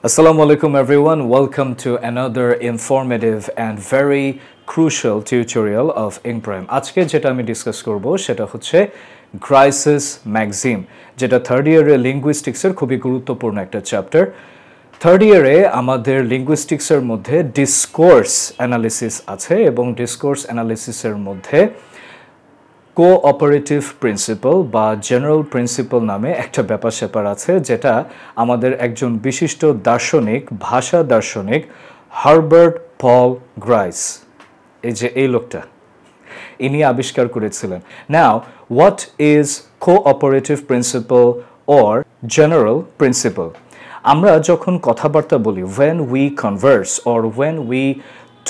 Assalamu alaikum everyone. Welcome to another informative and very crucial tutorial of Ingprime. আজকে যেটা আমি discuss করব সেটা হচ্ছে গ্রাইসিস ম্যাক্সিম, যেটা থার্ড ইয়ারে লিঙ্গুইস্টিক্সের খুবই গুরুত্বপূর্ণ একটা চ্যাপ্টার। থার্ড ইয়ারে আমাদের লিঙ্গুইস্টিক্সের মধ্যে ডিসকোর্স অ্যানালিসিস আছে এবং ডিসকোর্স অ্যানালিসিসের মধ্যে কোঅপারেটিভ প্রিন্সিপাল বা জেনারেল প্রিন্সিপাল নামে একটা ব্যাপার স্যাপার আছে, যেটা আমাদের একজন বিশিষ্ট দার্শনিক, ভাষা দার্শনিক হারবার্ট পল গ্রাইস, এই লোকটা, ইনি আবিষ্কার করেছিলেন। Now what is cooperative principal or general principal? আমরা যখন কথাবার্তা বলি, when we converse or when we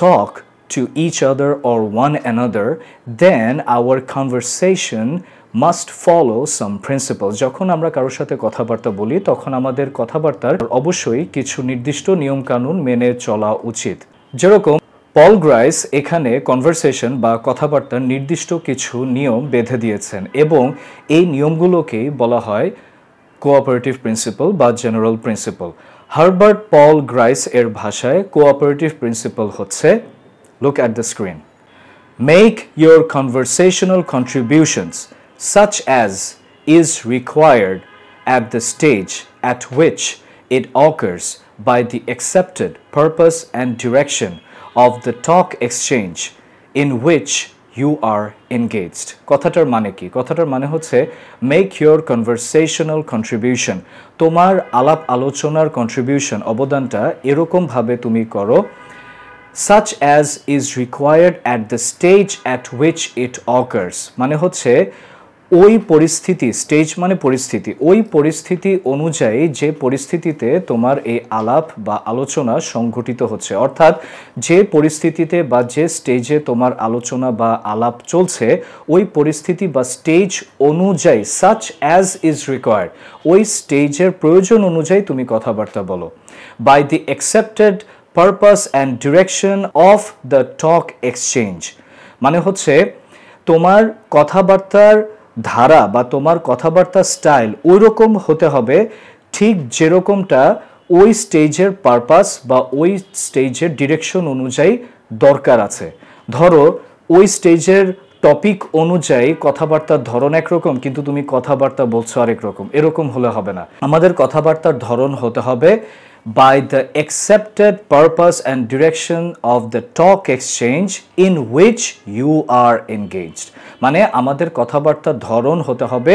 talk to each other or one another, then our conversation must follow some principles. যখন আমরা কারোর সাথে কথাবার্তা বলি তখন আমাদের কথাবার্তার অবশ্যই কিছু নির্দিষ্ট নিয়ম কানুন মেনে চলা উচিত। যেরকম পল গ্রাইস এখানে কনভারসেশন বা কথাবার্তার নির্দিষ্ট কিছু নিয়ম বেঁধে দিয়েছেন এবং এই নিয়মগুলোকেই বলা হয় কোঅপারেটিভ প্রিন্সিপাল বা জেনারেল প্রিন্সিপাল। হারবার্ট পল গ্রাইস এর ভাষায় কোঅপারেটিভ প্রিন্সিপাল হচ্ছে, look at the screen. Make your conversational contributions such as is required at the stage at which it occurs by the accepted purpose and direction of the talk exchange in which you are engaged. কথাটার মানে কি? কথাটার মানে হচ্ছে make your conversational contribution, তোমার আলাপ আলোচনার contribution, অবদানটা এরকম ভাবে তুমি করো such as is required at the stage at which it occurs, মানে হচ্ছে ওই পরিস্থিতি, স্টেজ মানে পরিস্থিতি, ওই পরিস্থিতি অনুযায়ী যে পরিস্থিতিতে তোমার এই আলাপ বা আলোচনা সংঘটিত হচ্ছে, অর্থাৎ যে পরিস্থিতিতে বা যে স্টেজে তোমার আলোচনা বা আলাপ চলছে ওই পরিস্থিতি বা স্টেজ অনুযায়ী such as is required, ওই স্টেজের প্রয়োজন অনুযায়ী তুমি কথাবার্তা বলো। by the accepted purpose and direction of the talk exchange, মানে হচ্ছে তোমার কথাবার্তার ধারা বা তোমার কথাবার্তার স্টাইল ওই রকম হতে হবে ঠিক যেরকমটা ওই স্টেজের পারপাস বা ওই স্টেজের ডিরেকশন অনুযায়ী দরকার আছে। ধরো ওই স্টেজের টপিক অনুযায়ী কথাবার্তার ধরন একরকম কিন্তু তুমি কথাবার্তা বলছো আরেক রকম, এরকম হলে হবে না। আমাদের কথাবার্তার ধরন হতে হবে by the accepted purpose and direction of the talk exchange in which you are engaged, মানে আমাদের কথাবার্তার ধরন হতে হবে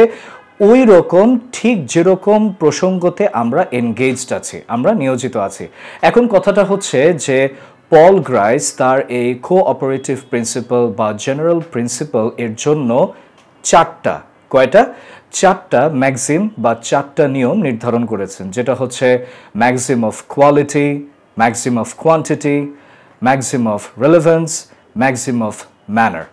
ওই রকম ঠিক যেরকম প্রসঙ্গতে আমরা এনগেজড আছি, আমরা নিয়োজিত আছি। এখন কথাটা হচ্ছে যে পল গ্রাইস তার এই কোঅপারেটিভ প্রিন্সিপাল বা জেনারেল প্রিন্সিপাল এর জন্য চারটা ম্যাক্সিম বা চারটা নিয়ম নির্ধারণ করেছেন, যেটা হচ্ছে Maxim of quality, Maxim of quantity, Maxim of relevance, Maxim of manner.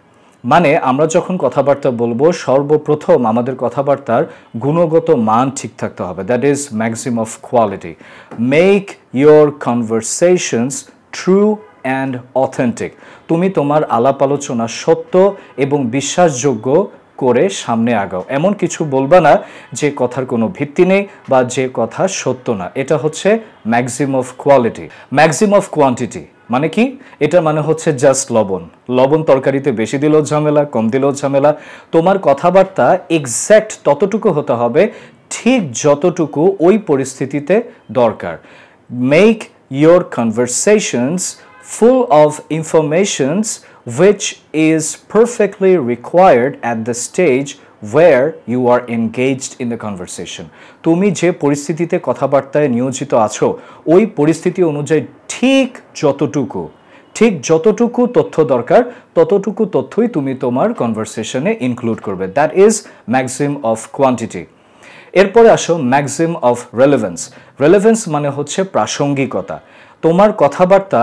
মানে আমরা যখন কথাবার্তা বলবো সর্বপ্রথম আমাদের কথাবার্তার গুণগত মান ঠিক থাকতে হবে, that is Maxim of quality. Make your conversations true and authentic, তুমি তোমার আলাপ আলোচনা সত্য এবং বিশ্বাসযোগ্য করে সামনে আগাও, এমন কিছু বলবা না যে কথার কোনো ভিত্তি নেই বা যে কথা সত্য না। এটা হচ্ছে Maxim of quality. Maxim of quantity মানে কি? এটা মানে হচ্ছে জাস্ট লবণ তরকারিতে বেশি দিলেও ঝামেলা, কম দিলেও ঝামেলা। তোমার কথাবার্তা এক্স্যাক্ট ততটুকু হতে হবে ঠিক যতটুকু ওই পরিস্থিতিতে দরকার। Make your conversations full of informations which is perfectly required at the stage where you are engaged in the conversation. তুমি যে পরিস্থিতিতে কথাবার্তায় নিয়োজিত আছো ওই পরিস্থিতি অনুযায়ী ঠিক যতটুকু তথ্য দরকার ততটুকু তথ্যই তুমি তোমার কনভারসেশনে ইনক্লুড করবে, that is Maxim of quantity. এরপরে আসো ম্যাক্সিম অফ রেলেভেন্স। রেলেভেন্স মানে হচ্ছে প্রাসঙ্গিকতা। তোমার কথাবার্তা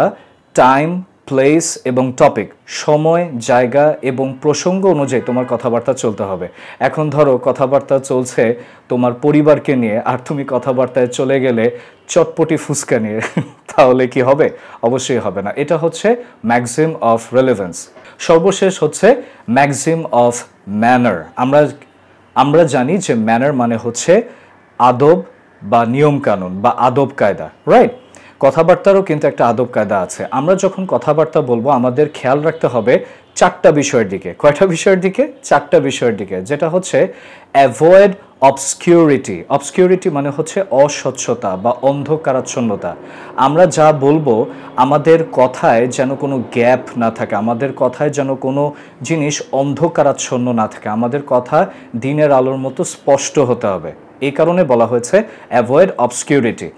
টাইম, প্লেস এবং টপিক, সময়, জায়গা এবং প্রসঙ্গ অনুযায়ী তোমার কথাবার্তা চলতে হবে। এখন ধরো কথাবার্তা চলছে তোমার পরিবারকে নিয়ে আর তুমি কথাবার্তায় চলে গেলে চটপটি ফুচকা নিয়ে, তাহলে কি হবে? অবশ্যই হবে না। এটা হচ্ছে ম্যাক্সিম অফ রেলেভেন্স। সর্বশেষ হচ্ছে ম্যাক্সিম অফ ম্যানার। আমরা জানি যে ম্যানার মানে হচ্ছে আদব বা নিয়ম কানুন বা আদব কায়দা, রাইট? কথাবার্তারও কিন্তু একটা আদব কায়দা আছে। আমরা যখন কথাবার্তা বলবো আমাদের খেয়াল রাখতে হবে চারটা বিষয়ের দিকে। কয়টা বিষয়ের দিকে? চারটা বিষয়ের দিকে, যেটা হচ্ছে অ্যাভয়েড অবসকিউরিটি। অবসকিউরিটি মানে হচ্ছে অস্বচ্ছতা বা অন্ধকারাচ্ছন্নতা। আমরা যা বলবো আমাদের কথায় যেন কোনো গ্যাপ না থাকে, আমাদের কথায় যেন কোনো জিনিস অন্ধকারাচ্ছন্ন না থাকে, আমাদের কথা দিনের আলোর মতো স্পষ্ট হতে হবে। এই কারণে বলা হয়েছে অ্যাভয়েড অবসকিউরিটি।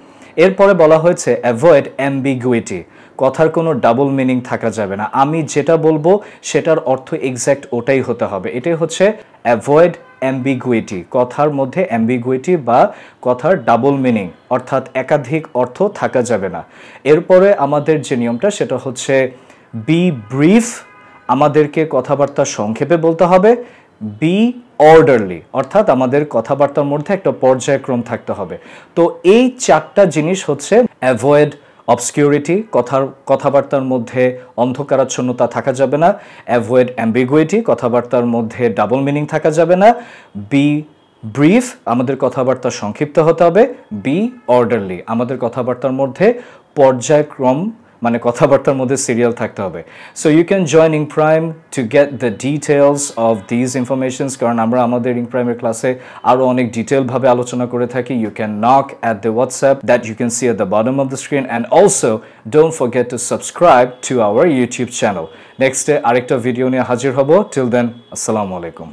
এরপরে বলা হয়েছে অ্যাভয়েড অ্যাম্বিগুইটি। কথার কোনো ডাবল মিনিং থাকা যাবে না, আমি যেটা বলবো সেটার অর্থ এক্স্যাক্ট ওটাই হতে হবে। এটাই হচ্ছে অ্যাভয়েড অ্যাম্বিগুইটি। কথার মধ্যে অ্যাম্বিগুইটি বা কথার ডাবল মিনিং অর্থাৎ একাধিক অর্থ থাকা যাবে না। এরপরে আমাদের যে নিয়মটা সেটা হচ্ছে বি ব্রিফ, আমাদেরকে কথাবার্তা সংক্ষেপে বলতে হবে। বি অর্ডারলি, অর্থাৎ আমাদের কথাবার্তার মধ্যে একটা পর্যায়ক্রম থাকতে হবে। তো এই চারটা জিনিস হচ্ছে অ্যাভয়েড অবসকিউরিটি, কথাবার্তার মধ্যে অন্ধকারাচ্ছন্নতা থাকা যাবে না। অ্যাভয়েড অ্যাম্বিগুইটি, কথাবার্তার মধ্যে ডাবল মিনিং থাকা যাবে না। বি ব্রিফ, আমাদের কথাবার্তা সংক্ষিপ্ত হতে হবে। বি অর্ডারলি, আমাদের কথাবার্তার মধ্যে পর্যায়ক্রম মানে কথাবার্তার মধ্যে সিরিয়াল থাকতে হবে। So you can join in Prime to get the details of this informations, কারণ আমরা আমাদের ইন প্রাইমের ক্লাসে আরও অনেক ডিটেলভাবে আলোচনা করে থাকি। You can knock at the WhatsApp that you can see at the bottom of the screen, and also don't forget to subscribe to our YouTube channel. নেক্সটে আরেকটা ভিডিও নিয়ে হাজির হব। টিল দেন, আসসালামু আলাইকুম।